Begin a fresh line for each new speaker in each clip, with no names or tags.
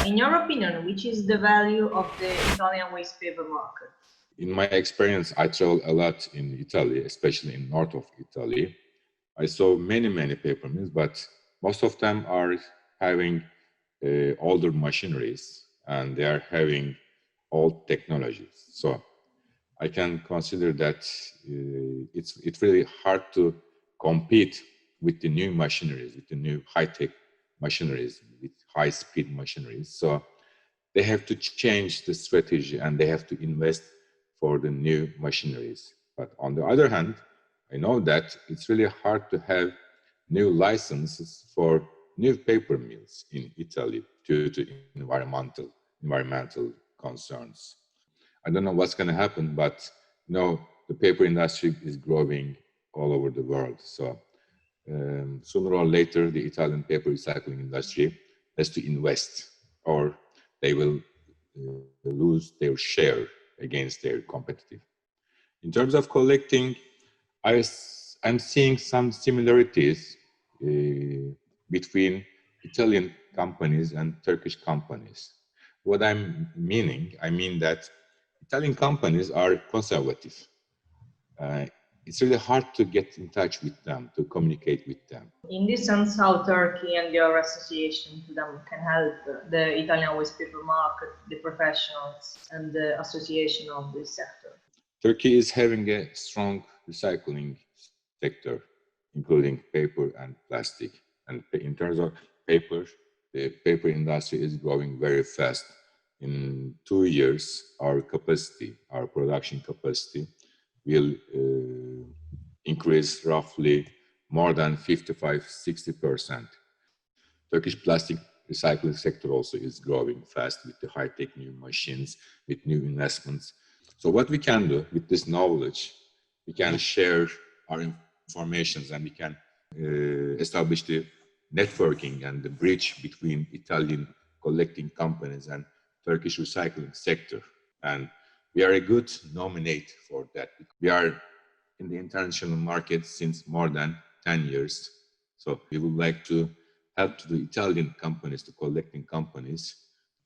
In your opinion, which is the value of the Italian waste paper market?
In my experience, I travel a lot in Italy, especially in north of Italy. I saw many paper mills, but most of them are having older machineries and they are having old technologies. So I can consider that it's really hard to compete with the new machineries, with the new high-tech machineries, with high-speed machineries. So they have to change the strategy and they have to invest for the new machineries. But on the other hand, I know that it's really hard to have new licenses for new paper mills in Italy due to environmental concerns. I don't know what's going to happen, but the paper industry is growing all over the world. So sooner or later, the Italian paper recycling industry has to invest, or they will lose their share against their competitive. In terms of collecting, I'm seeing some similarities between Italian companies and Turkish companies. What I mean that Italian companies are conservative. It's really hard to get in touch with them, to communicate with them.
In this sense, how Turkey and your association to them can help the Italian waste paper market, the professionals, and the association of this sector?
Turkey is having a strong recycling sector, including paper and plastic. And in terms of paper, the paper industry is growing very fast. In 2 years, our production capacity will increase roughly more than 55-60%. Turkish plastic recycling sector also is growing fast with the high-tech new machines, with new investments. So what we can do with this knowledge, we can share our informations and we can establish the networking and the bridge between Italian collecting companies and Turkish recycling sector. And we are a good nominate for that. We are in the international market since more than 10 years. So we would like to help the Italian companies, the collecting companies,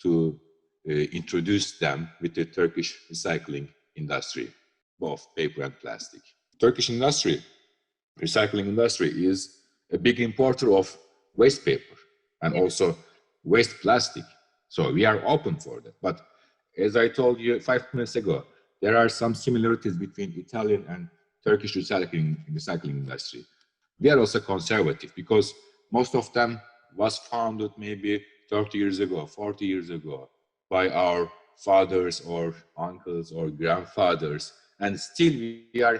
to introduce them with the Turkish recycling industry, both paper and plastic. Turkish recycling industry is a big importer of waste paper and also waste plastic. So we are open for that. But as I told you 5 minutes ago, there are some similarities between Italian and Turkish recycling industry. We are also conservative because most of them was founded maybe 30 years ago, 40 years ago by our fathers or uncles or grandfathers. And still we are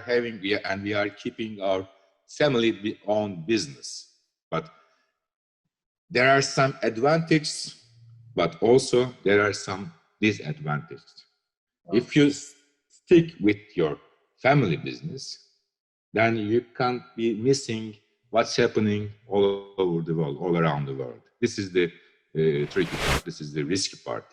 keeping our family-owned business. But there are some advantages, but also there are some disadvantages. If you stick with your family business, then you can't be missing what's happening all over the world, all around the world. This is the tricky part. This is the risky part.